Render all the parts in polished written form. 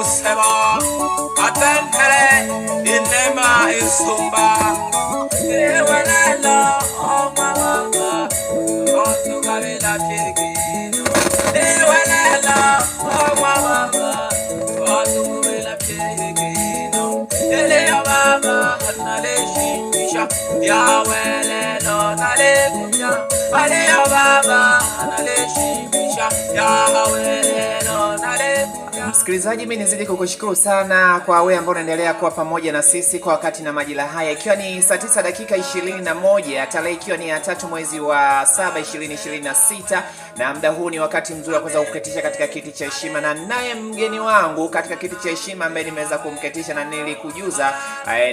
sema atendele inema isumba ewalala omama otugabela pegino ewalala omama otugabela pegino ele mama analishisha ya wele no nalekunya ale baba analishisha ya wele no nalekunya. Msikilizaji, mimi nizidi kukushukuru sana kwa wewe ambao unaendelea kuwa pamoja na sisi kwa wakati na majira haya, ikiwa ni saa 9 dakika 21, tarehe ikiwa ni ya 3 mwezi wa 7 2026, na muda huu ni wakati mzuri wa kuweza kuketisha katika kiti cha heshima, na naye mgeni wangu katika kiti cha heshima ambaye nimeweza kumketisha na nilikujuza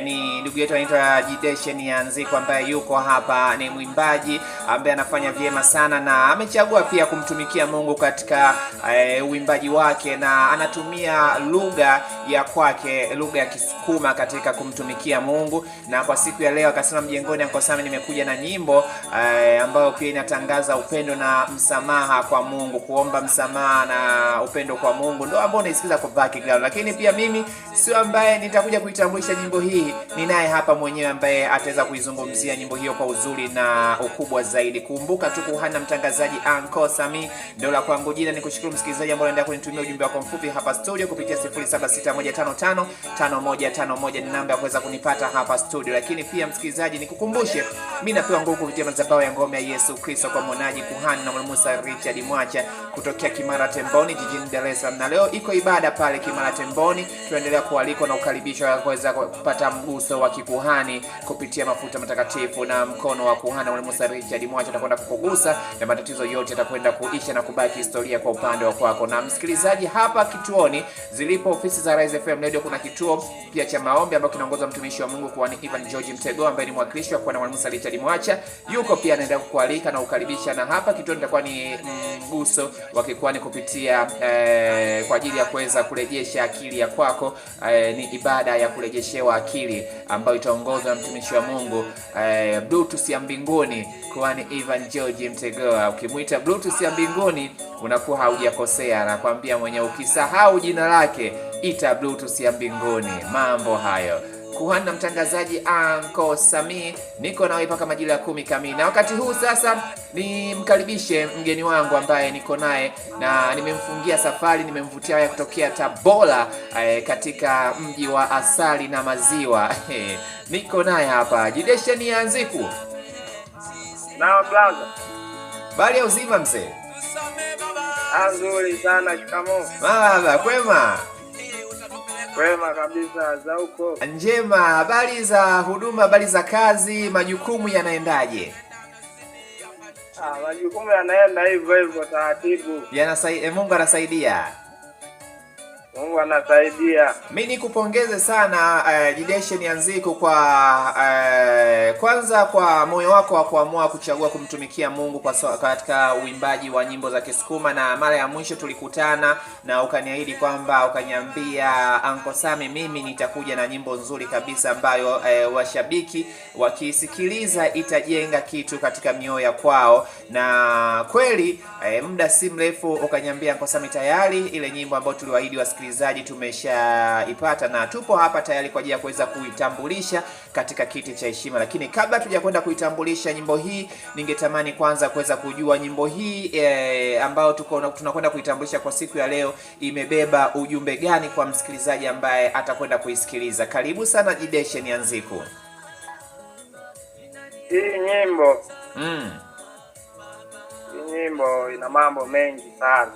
ni ndugu yetu anaitwa Jideshen Nyanziku, ambaye yuko hapa. Ni mwimbaji ambaye anafanya vyema sana na amechagua pia kumtumikia Mungu katika uimbaji wake, na anatumia lugha ya kwake, lugha ya Kisukuma katika kumtumikia Mungu. Na kwa siku ya leo akasema, mjengoni Uncle Sam, nimekuja na nyimbo ambayo pia inatangaza upendo na msamaha kwa Mungu, kuomba msamaha na upendo kwa Mungu, ndio ambao naisikiza kwa background. Lakini pia mimi sio ambaye nitakuja kuitambulisha nyimbo hii, ni naye hapa mwenyewe ambaye ataweza kuizungumzia nyimbo hiyo kwa uzuri na ukubwa zaidi. Kumbuka tu kuhana mtangazaji Uncle Sam ndio la kwangu jina. Nikushukuru msikilizaji ambaye unaendelea kunitumia ujumbe wako mfupi hapa studio kupitia 0761555151 ni namba ya kuweza kunipata hapa studio. Lakini pia msikilizaji, nikukumbushe mimi napewa nguvu kupitia madhabahu ya ngome ya Yesu Kristo kwa mwonaji kuhani na Musa Richard Mwacha kutokea Kimara Temboni jijini Dar es Salaam. Na leo iko ibada pale Kimara Temboni, tunaendelea kualikwa na ukaribisho wa kuweza kupata mguso wa kikuhani kupitia mafuta matakatifu, na mkono wa kuhani na Musa Richard Mwacha atakwenda kukugusa na matatizo yote yatakwenda kuisha na kubaki historia kwa upande wa kwako. Na msikilizaji, hapa kituoni zilipo ofisi za Rise FM Radio kuna kituo pia cha maombi ambacho kinaongozwa mtumishi wa Mungu kwa Ivan George Mtego, ambaye ni mwakilishi wa kwa Musa Richard Mwacha. Yuko pia anaendelea kukualika na ukaribisha, na hapa kituoni itakuwa ni mguso wa kikuhani kupitia kwa ajili ya kuweza kurejesha akili ya kwako. Ni ibada ya kurejeshewa akili ambayo itaongozwa na mtumishi wa Mungu Bluetooth ya mbinguni kwa Ivan George Mtego. Ukimuita Bluetooth ya mbinguni unakuwa haujakosea, nakwambia mwenyewe. Ukisahau jina lake ita Bluetooth ya mbinguni. Mambo hayo. Kuhani na mtangazaji Uncle Sam, niko nawe mpaka majira ya 10 kamili. Na wakati huu sasa nimkaribishe mgeni wangu ambaye niko naye na nimemfungia safari, nimemvutia haya kutokea Tabora katika mji wa asali na maziwa. Niko naye hapa Jideshen Nyanziku. Na brother, bali ya uzima mzee? Nzuri sana, shikamoo. Baba, kwema? Kwema kabisa, za huko? Njema. Habari za huduma, habari za kazi, majukumu yanaendaje? Majukumu yanaenda hivyo hivyo taratibu. Mungu anasaidia. Mungu anasaidia. Mimi nikupongeze sana Jideshen Nyanziku kwa kwanza kwa moyo wako wa kuamua kuchagua kumtumikia Mungu katika uimbaji wa nyimbo za Kisukuma. Na mara ya mwisho tulikutana na ukaniahidi kwamba, ukaniambia, Uncle Sam, mimi nitakuja na nyimbo nzuri kabisa ambayo washabiki wakisikiliza itajenga kitu katika mioyo ya kwao. Na kweli muda si mrefu ukaniambia, Uncle Sam, tayari ile nyimbo ambayo tuliwaahidi wasikilizaji tumeshaipata, na tupo hapa tayari kwa ajili ya kuweza kuitambulisha katika kiti cha heshima. Lakini kabla tujakwenda kuitambulisha nyimbo hii, ningetamani kwanza kuweza kujua nyimbo hii ambayo tunakwenda kuitambulisha kwa siku ya leo imebeba ujumbe gani kwa msikilizaji ambaye atakwenda kuisikiliza. Karibu sana Jideshen Nyanziku. Hii nyimbo ina mambo mengi sana.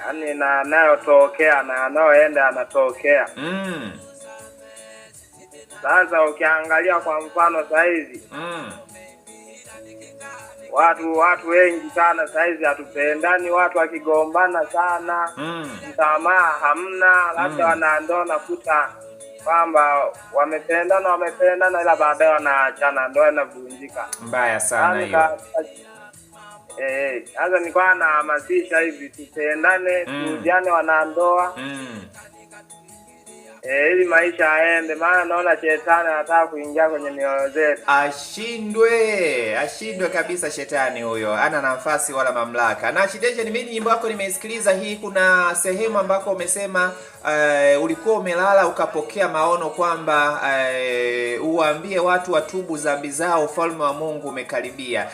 Yaani na yanayotokea na yanayoenda yanatokea. Sasa ukiangalia kwa mfano saizi watu wengi sana saizi hatupendani, watu wakigombana sana, msamaha hamna, labda wanaandoa nakuta kwamba wamependana ila baadaye wanaachana, ndoa inavunjika. Mbaya sana hiyo. Sasa nilikuwa nahamasisha hivi tupendane, tujiane wanandoa. ili maisha yaende, maana naona shetani anataka kuingia kwenye mioyo zetu. Ashindwe kabisa shetani huyo. Hana nafasi wala mamlaka. Na Chideshe, mimi nyimbo yako nimeisikiliza hii, kuna sehemu ambako umesema ulikuwa umelala ukapokea maono kwamba uwaambie watu watubu dhambi zao, ufalme wa Mungu umekaribia.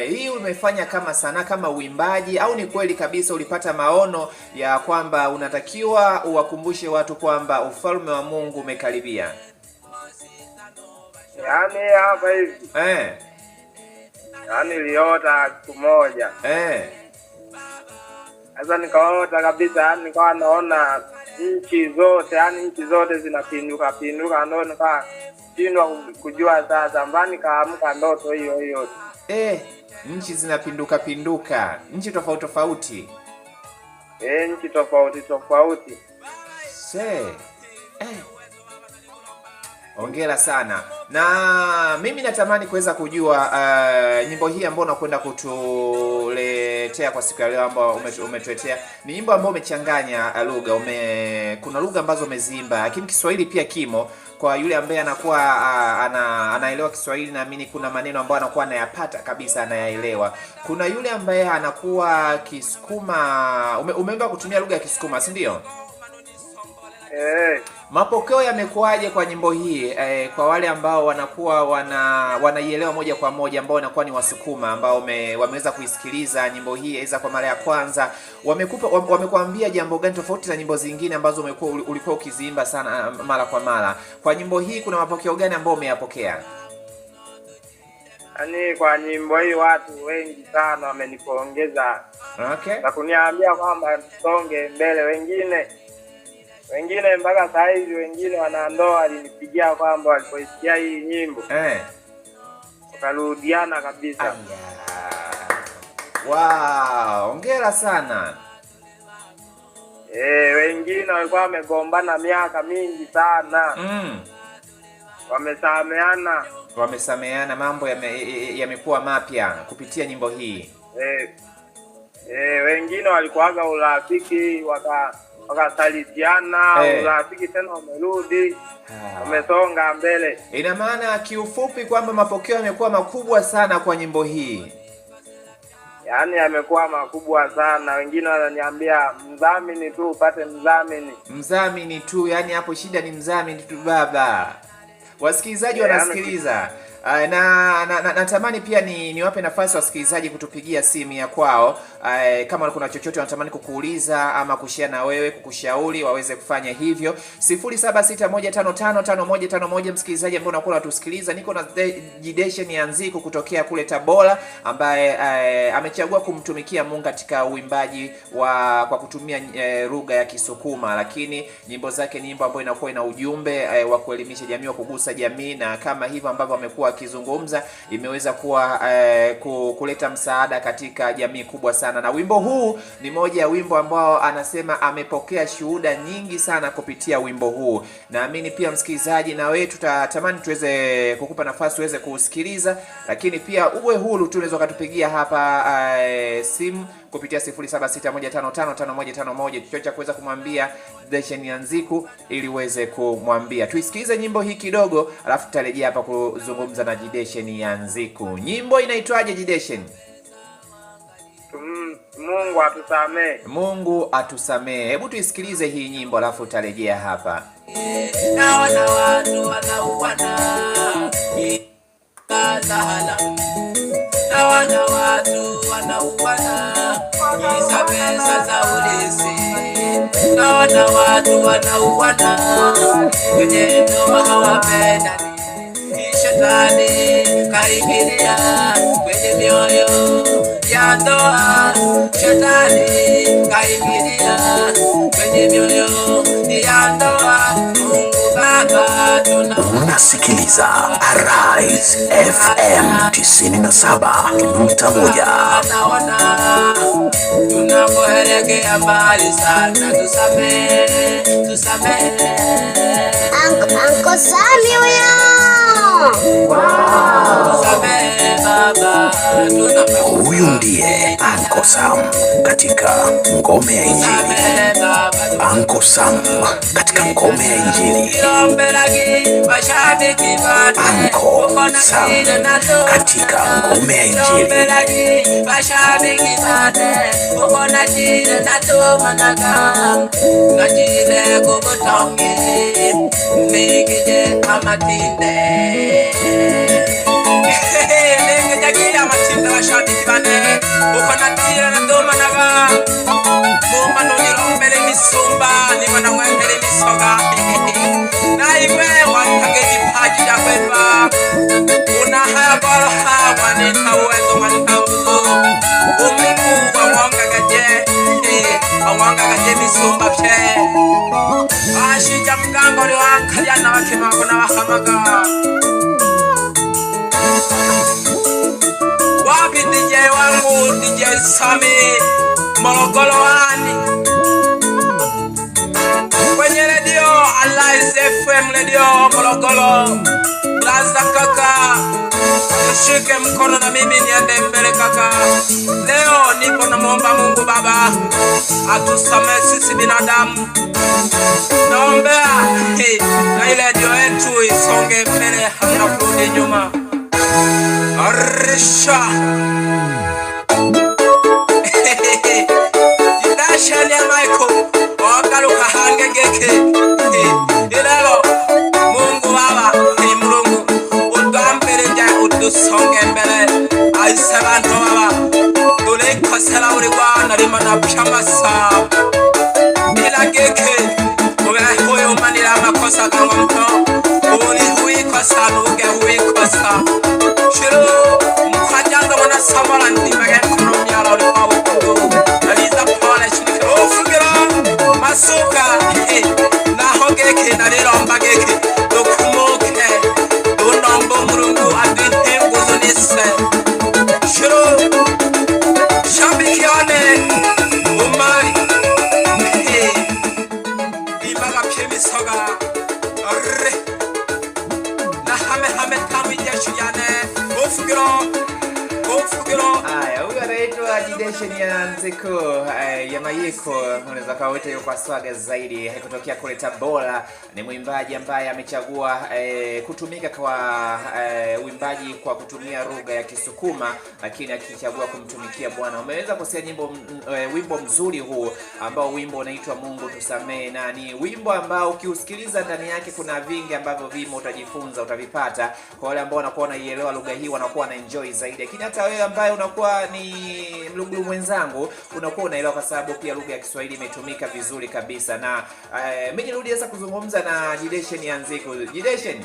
Hii umefanya kama sana, kama uimbaji, au ni kweli kabisa ulipata maono ya kwamba unatakiwa uwakumbushe watu kwamba ufalme wa Mungu umekaribia? Yaani hapa hivi. Yaani niliota siku moja. Sasa nikaota kabisa, yaani nikawa naona nchi zote zinapinduka, ndio nikawa shindwa kujua sasa, mbani kaamka ndoto hiyo. Nchi zinapinduka, nchi tofauti. Nchi tofauti. Hongera sana. Na mimi natamani kuweza kujua nyimbo hii ambayo unakwenda kutuletea kwa siku ya leo, ambayo umetuletea ni nyimbo ambayo umechanganya lugha. Kuna lugha ambazo umezimba, lakini Kiswahili pia kimo. Kwa yule ambaye anakuwa anaelewa Kiswahili, naamini kuna maneno ambayo anakuwa anayapata kabisa, anayaelewa. Kuna yule ambaye anakuwa Kisukuma, umeomba kutumia lugha ya Kisukuma, si ndio? Mapokeo yamekuaje kwa nyimbo hii kwa wale ambao wanakuwa wanaielewa moja kwa moja, ambao wanakuwa ni Wasukuma ambao wameweza kuisikiliza nyimbo hii aidha kwa mara ya kwanza? Wamekuambia jambo gani tofauti na nyimbo zingine ambazo ulikuwa ukiziimba sana mara kwa mara? Kwa nyimbo hii kuna mapokeo gani ambao umeyapokea? Yaani kwa nyimbo hii watu wengi sana wamenipongeza. Na kuniambia kwamba tusonge mbele. Wengine mpaka saa hizi, wengine wanandoa walinipigia kwamba waliposikia hii nyimbo wakarudiana kabisa. Wow, hongera sana. Wengine walikuwa wamegombana miaka mingi sana. Wamesameana, mambo yamekuwa mapya kupitia nyimbo hii. Wengine walikuwaga urafiki wakasalitiana, urafiki tena umerudi, wamesonga mbele. Ina maana kiufupi kwamba mapokeo yamekuwa makubwa sana kwa nyimbo hii. Yaani yamekuwa makubwa sana. Wengine wananiambia mdhamini tu, upate mdhamini tu, yani hapo shida ni mdhamini tu baba. Wasikilizaji wanasikiliza. Natamani pia niwape nafasi wasikilizaji kutupigia simu ya kwao, kama kuna chochote wanatamani kukuuliza ama kushare na wewe, kukushauri, waweze kufanya hivyo. 0761555151. Msikilizaji ambaye unakuwa unatusikiliza, niko na Jideshe Nyanziku kutokea kule Tabora, ambaye amechagua kumtumikia Mungu katika uimbaji kwa kutumia lugha ya Kisukuma, lakini nyimbo zake ni nyimbo ambayo inakuwa ina ujumbe wa kuelimisha jamii, wa kugusa jamii, na kama hivyo ambavyo amekuwa akizungumza imeweza kuwa kuleta msaada katika jamii kubwa sana. Na wimbo huu ni moja ya wimbo ambao anasema amepokea shuhuda nyingi sana kupitia wimbo huu. Naamini pia msikilizaji, na wewe tutatamani tuweze kukupa nafasi uweze kusikiliza, lakini pia uwe huru tu, unaweza kutupigia hapa simu kupitia 0761555151 chochote cha kuweza kumwambia Jideshe Nyanziku ili uweze kumwambia. Tuisikilize nyimbo hii kidogo, alafu tutarejea hapa kuzungumza na Jideshe Nyanziku. Nyimbo inaitwaje Jideshe? Mungu atusamee. Hebu tuisikilize hii nyimbo alafu tutarejea hapa. Naona watu wanauana, naona watu wanauana, hizo pesa za ulisi. Naona watu wanauana, kwenye ndoa hawapendani. Shetani kaingilia kwenye mioyo ya ndoa. Shetani kaingilia kwenye mioyo ya ndoa. Mungu Baba unasikiliza Arise FM 97.1. Naona tunapoelekea mbali sana, tusamehe. Uncle Sammy huyo. Tusamehe Baba, Huyu ndiye Uncle Sam katika ngome ya Injili. Uncle Sam katika ngome ya Injili. Uncle Sam katika ngome ya Injili. Mashabiki bane ukanatira na doma naga bomba no nirombele misumba ni mana mwendele misoga na iwe watage kipaji ya kweba una haya bora hawa ni tawezo mantanguzo umungu wa mwanga gaje misumba pye ashija mgango ni wankalya na wakimako na wahamaga wapi DJ wangu DJ Sami Morogoro wani kwenye radio Arise FM radio Morogoro Plaza kaka nishike mkono na mimi niende mbele kaka. Leo nipo na muomba Mungu Baba atusamehe sisi binadamu. Naombea na ile radio yetu isonge mbele hamna kurudi nyuma. Arisha Jidasha ni Michael Wakaluka hange geke Ilelo Mungu Baba ni Mulungu Udambere nja udusonge mbele Aisabanto Baba Tuleko sela urigwana rimana pshamasa Ila geke Uwe huyo umanila makosa kama mto Uli hui kosa nuge hui kosa Shiro mkwajanga mwana samara ndimage konomia la ulipawo kundu Naliza pole shirika ufugira masuka na hogeke na liromba geke Dokumuke Unombo murungu adwite nguzunise Shiro Shambiki wane Umari Imaga pye misoga Arre Na hame tamu ijeshu yane Aya, huyu anaitwa Jideshe Nyanzeko ya Mayeko, unaweza kawaita yuko kwa swaga zaidi kutokea kule Tabora. Ni mwimbaji ambaye amechagua kutumika kwa uimbaji kwa kutumia lugha ya Kisukuma, lakini akichagua kumtumikia Bwana. Umeweza kusikia wimbo mzuri huu ambao wimbo unaitwa Mungu Tusamehe, na ni wimbo ambao ukiusikiliza ndani yake kuna vingi ambavyo vimo utajifunza, utavipata. Kwa wale ambao wanakuwa wanaielewa lugha hii wanakuwa na enjoy zaidi. Lakini hata wewe ambaye unakuwa ni mlugulu mwenzangu unakuwa unaelewa, kwa sababu pia lugha ya Kiswahili imetumika vizuri kabisa. Na mimi nirudi sasa kuzungumza na Jideshe Nyanzeko. Jideshe,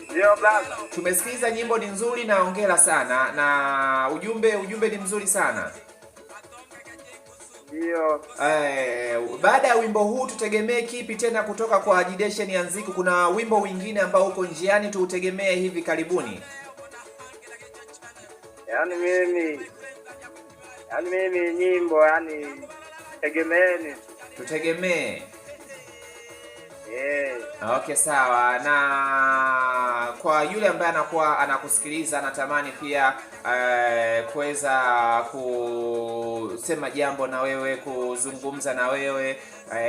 ndio blaza, tumesikiza nyimbo ni nzuri na hongera sana, na ujumbe ni mzuri sana. Ndio. Baada ya wimbo huu tutegemee kipi tena kutoka kwa Jideshe Nyanzeko? Kuna wimbo mwingine ambao uko njiani tuutegemee hivi karibuni? Yaani mimi nyimbo tegemeeni. Tutegemee. Okay, sawa. Na kwa yule ambaye anakuwa anakusikiliza anatamani pia kuweza kusema jambo na wewe, kuzungumza na wewe,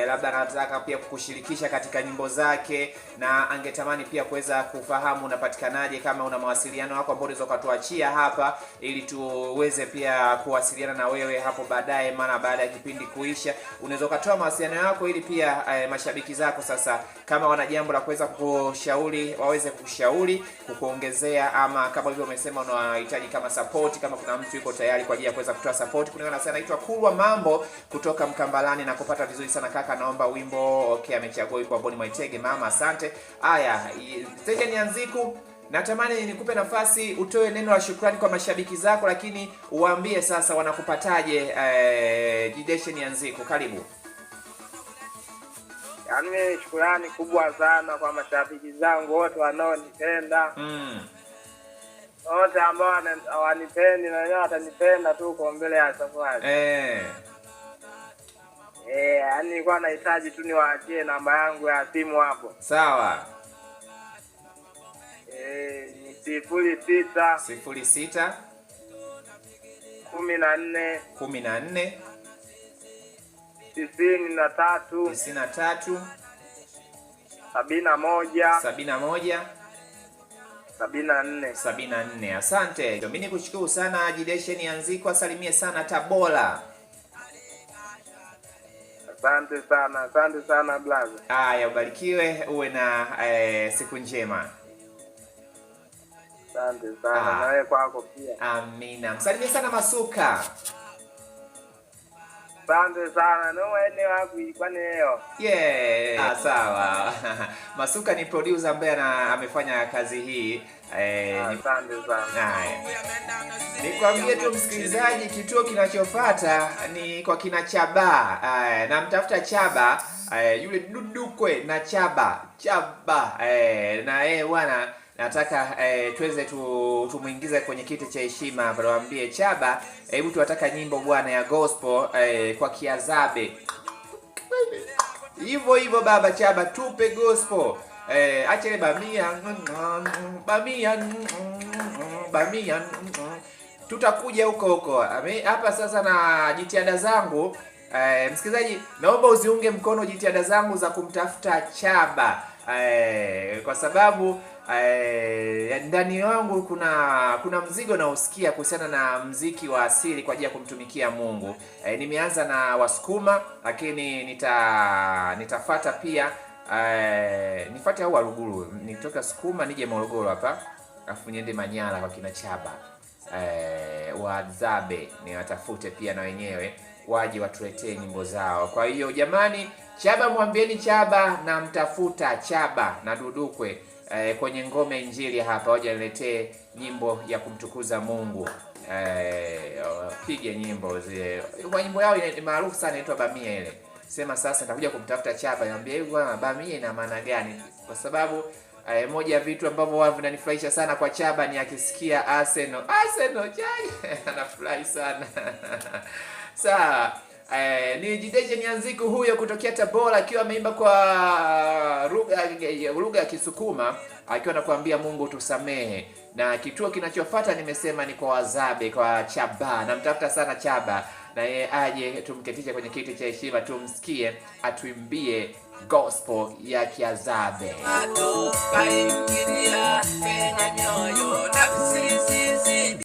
labda anataka pia kukushirikisha katika nyimbo zake, na angetamani pia kuweza kufahamu unapatikanaje, kama una mawasiliano yako ambayo unaweza kutuachia hapa ili tuweze pia kuwasiliana na wewe hapo baadaye, maana baada ya kipindi kuisha unaweza kutoa mawasiliano yako ili pia mashabiki zako sasa kama wana jambo la kuweza kukushauri waweze kukushauri, kukuongezea, ama kama hivyo umesema unahitaji kama support, kama kuna mtu yuko tayari kwa ajili ya kuweza kutoa support. Kuna sana anaitwa Kulwa Mambo kutoka Mkambalani na kupata vizuri sana kaka, naomba wimbo. Okay, amechagua wimbo Boni Maitege mama, asante. Haya, Jideshe Nyanzeko, natamani nikupe nafasi utoe neno la shukrani kwa mashabiki zako, lakini uwaambie sasa wanakupataje Jideshe Nyanzeko, karibu. Yaani shukrani kubwa sana kwa mashabiki zangu wote wanaonipenda. Wote ambao hawanipendi na wao watanipenda tu kwa mbele ya safari. Yaani nilikuwa nahitaji tu niwaachie namba yangu ya simu hapo. Sawa. Ni 06 06 14 14 93 93 71 71 74. Asante. Mimi nikushukuru sana Jideshe Nianziko, asalimie sana Tabora. Asante sana blaza. Haya, ubarikiwe, uwe na siku njema. Asante sana na wewe kwako pia. Amina. Msalimie sana Masuka. Asante sana. No ene wangu ilikuwa leo. Yeah. Sawa. Masuka ni producer ambaye amefanya kazi hii. Asante sana. Haya. Nikwambie tu msikilizaji, kituo kinachofuata ni kwa kina Chaba. Na mtafuta Chaba, yule Dudukwe na Chaba. Na bwana nataka tuweze tumuingize kwenye kiti cha heshima hapa. Nawaambie Chaba, hebu tunataka nyimbo bwana ya gospel kwa Kiazabe. Hivyo baba Chaba, tupe gospel. Acha ile bamia. Tutakuja huko. Hapa sasa na jitihada zangu. Msikilizaji, naomba uziunge mkono jitihada zangu za kumtafuta Chaba. Kwa sababu ndani yangu kuna mzigo na usikia kuhusiana na mziki wa asili kwa ajili ya kumtumikia Mungu. Nimeanza na Wasukuma, lakini nitafuata pia nifuate au Waruguru. Nitoka Sukuma nije Morogoro hapa, afu niende Manyara kwa kina Chaba. Wazabe niwatafute pia na wenyewe waje watuletee nyimbo zao. Kwa hiyo jamani, Chaba mwambieni Chaba na mtafuta Chaba na Dudukwe kwenye ngome injili hapa, waje niletee nyimbo ya kumtukuza Mungu. Pige nyimbo zile. Kwa nyimbo yao ni maarufu sana, inaitwa Bamia ile. Sema sasa nitakuja kumtafuta Chaba, niambie hivi bwana, Bamia ina maana gani? Kwa sababu moja ya vitu ambavyo wao vinanifurahisha sana kwa Chaba ni akisikia Arsenal chai anafurahi sana. Sawa. Ni Jideshe Nianziko huyo kutokea Tabora, akiwa ameimba kwa lugha ya Kisukuma, akiwa anakuambia Mungu tusamehe. Na kituo kinachofuata nimesema ni kwa Wazabe, kwa Chaba. Namtafuta sana Chaba, na yeye aje tumketishe kwenye kiti cha heshima, tumsikie atuimbie gospel ya Kiazabe.